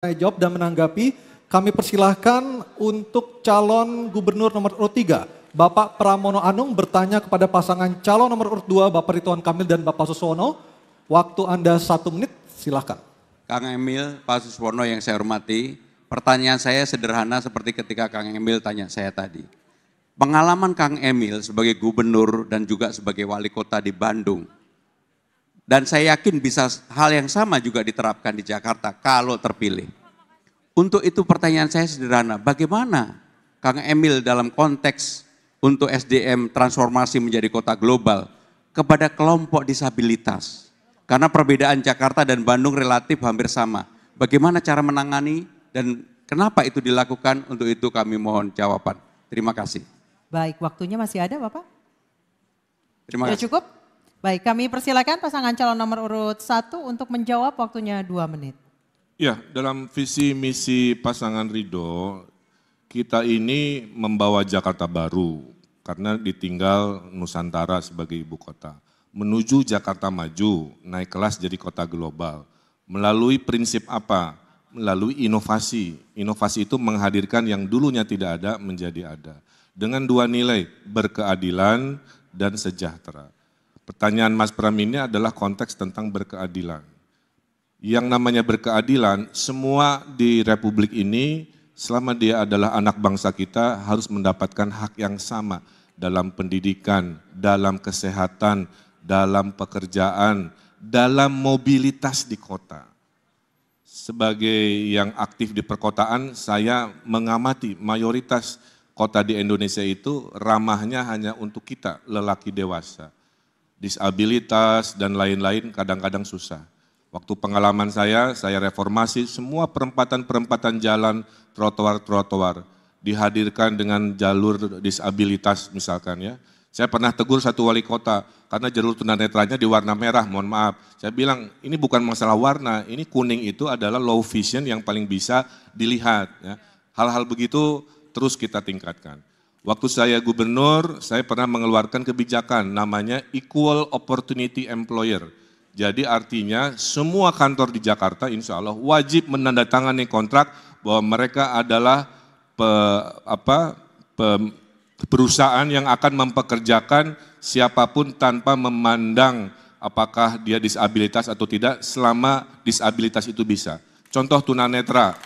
jawab dan menanggapi, kami persilahkan untuk calon gubernur nomor urut 3, Bapak Pramono Anung bertanya kepada pasangan calon nomor urut 2, Bapak Ridwan Kamil dan Bapak Suswono. Waktu Anda 1 menit, silahkan. Kang Emil, Pak Suswono yang saya hormati, pertanyaan saya sederhana seperti ketika Kang Emil tanya saya tadi. Pengalaman Kang Emil sebagai gubernur dan juga sebagai wali kota di Bandung, dan saya yakin bisa hal yang sama juga diterapkan di Jakarta kalau terpilih. Untuk itu pertanyaan saya sederhana, bagaimana Kang Emil dalam konteks untuk SDM transformasi menjadi kota global kepada kelompok disabilitas? Karena perbedaan Jakarta dan Bandung relatif hampir sama. Bagaimana cara menangani dan kenapa itu dilakukan? Untuk itu kami mohon jawaban. Terima kasih. Baik, waktunya masih ada Bapak? Terima kasih. Cukup? Baik, kami persilakan pasangan calon nomor urut 1 untuk menjawab, waktunya 2 menit. Ya, dalam visi misi pasangan Ridho, kita ini membawa Jakarta baru karena ditinggal Nusantara sebagai ibu kota. Menuju Jakarta maju, naik kelas jadi kota global. Melalui prinsip apa? Melalui inovasi. Inovasi itu menghadirkan yang dulunya tidak ada menjadi ada. Dengan 2 nilai, berkeadilan dan sejahtera. Pertanyaan Mas Pram ini adalah konteks tentang berkeadilan. Yang namanya berkeadilan, semua di Republik ini selama dia adalah anak bangsa kita harus mendapatkan hak yang sama dalam pendidikan, dalam kesehatan, dalam pekerjaan, dalam mobilitas di kota. Sebagai yang aktif di perkotaan, saya mengamati mayoritas kota di Indonesia itu ramahnya hanya untuk kita, lelaki dewasa. Disabilitas dan lain-lain kadang-kadang susah. Waktu pengalaman saya reformasi semua perempatan-perempatan jalan, trotoar-trotoar dihadirkan dengan jalur disabilitas misalkan ya. Saya pernah tegur satu wali kota karena jalur tunanetranya di warna merah, mohon maaf. Saya bilang ini bukan masalah warna, ini kuning itu adalah low vision yang paling bisa dilihat. Ya. Hal-hal begitu terus kita tingkatkan. Waktu saya gubernur, saya pernah mengeluarkan kebijakan namanya Equal Opportunity Employer. Jadi artinya semua kantor di Jakarta insya Allah wajib menandatangani kontrak bahwa mereka adalah perusahaan yang akan mempekerjakan siapapun tanpa memandang apakah dia disabilitas atau tidak selama disabilitas itu bisa. Contoh tunanetra.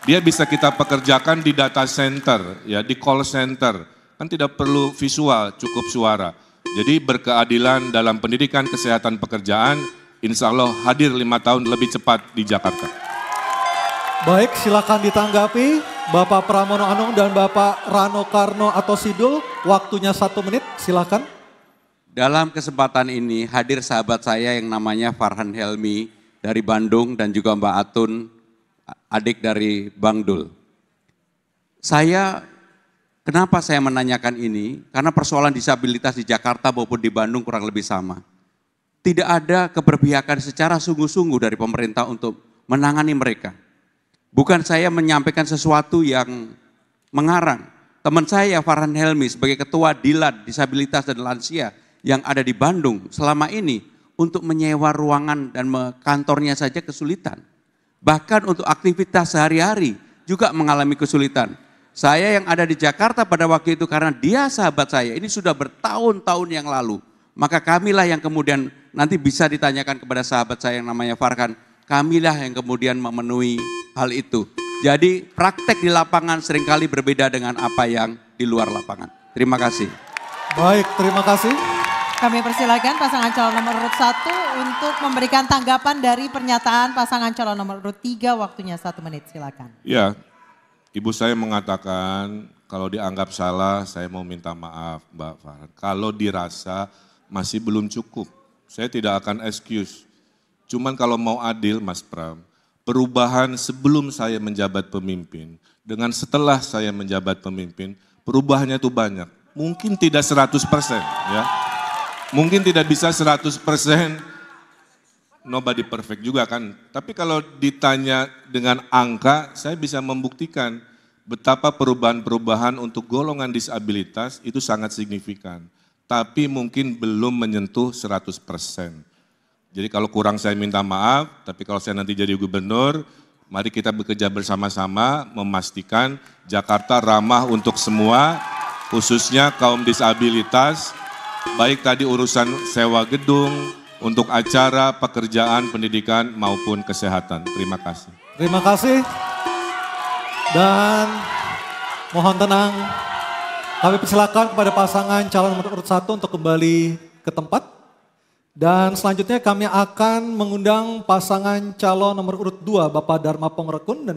Dia bisa kita pekerjakan di data center, ya di call center, kan tidak perlu visual, cukup suara. Jadi berkeadilan dalam pendidikan, kesehatan, pekerjaan, insya Allah hadir 5 tahun lebih cepat di Jakarta. Baik, silakan ditanggapi Bapak Pramono Anung dan Bapak Rano Karno atau Sidul, waktunya 1 menit, silakan. Dalam kesempatan ini hadir sahabat saya yang namanya Farhan Helmi dari Bandung dan juga Mbak Atun, adik dari Bang Dul. Kenapa saya menanyakan ini? Karena persoalan disabilitas di Jakarta maupun di Bandung kurang lebih sama. Tidak ada keberpihakan secara sungguh-sungguh dari pemerintah untuk menangani mereka. Bukan saya menyampaikan sesuatu yang mengarang. Teman saya Farhan Helmi sebagai ketua Dilan Disabilitas dan Lansia yang ada di Bandung selama ini untuk menyewa ruangan dan kantornya saja kesulitan. Bahkan untuk aktivitas sehari-hari juga mengalami kesulitan. Saya yang ada di Jakarta pada waktu itu karena dia sahabat saya, ini sudah bertahun-tahun yang lalu. Maka kamilah yang kemudian nanti bisa ditanyakan kepada sahabat saya yang namanya Farhan, kamilah yang kemudian memenuhi hal itu. Jadi praktek di lapangan seringkali berbeda dengan apa yang di luar lapangan. Terima kasih. Baik, terima kasih. Kami persilakan pasangan calon nomor urut 1 untuk memberikan tanggapan dari pernyataan pasangan calon nomor urut 3, waktunya 1 menit, silakan. Ya, ibu saya mengatakan kalau dianggap salah saya mau minta maaf Mbak Farhan. Kalau dirasa masih belum cukup, saya tidak akan excuse. Cuman kalau mau adil Mas Pram, perubahan sebelum saya menjabat pemimpin dengan setelah saya menjabat pemimpin, perubahannya itu banyak. Mungkin tidak 100% ya. Mungkin tidak bisa 100%, nobody perfect juga kan. Tapi kalau ditanya dengan angka, saya bisa membuktikan betapa perubahan-perubahan untuk golongan disabilitas itu sangat signifikan. Tapi mungkin belum menyentuh 100%. Jadi kalau kurang saya minta maaf, tapi kalau saya nanti jadi gubernur, Mari kita bekerja bersama-sama memastikan Jakarta ramah untuk semua, khususnya kaum disabilitas, baik tadi urusan sewa gedung, untuk acara, pekerjaan, pendidikan maupun kesehatan. Terima kasih. Terima kasih. Dan mohon tenang. Kami persilakan kepada pasangan calon nomor urut 1 untuk kembali ke tempat. Dan selanjutnya kami akan mengundang pasangan calon nomor urut 2, Bapak Dharma Pongrekun dan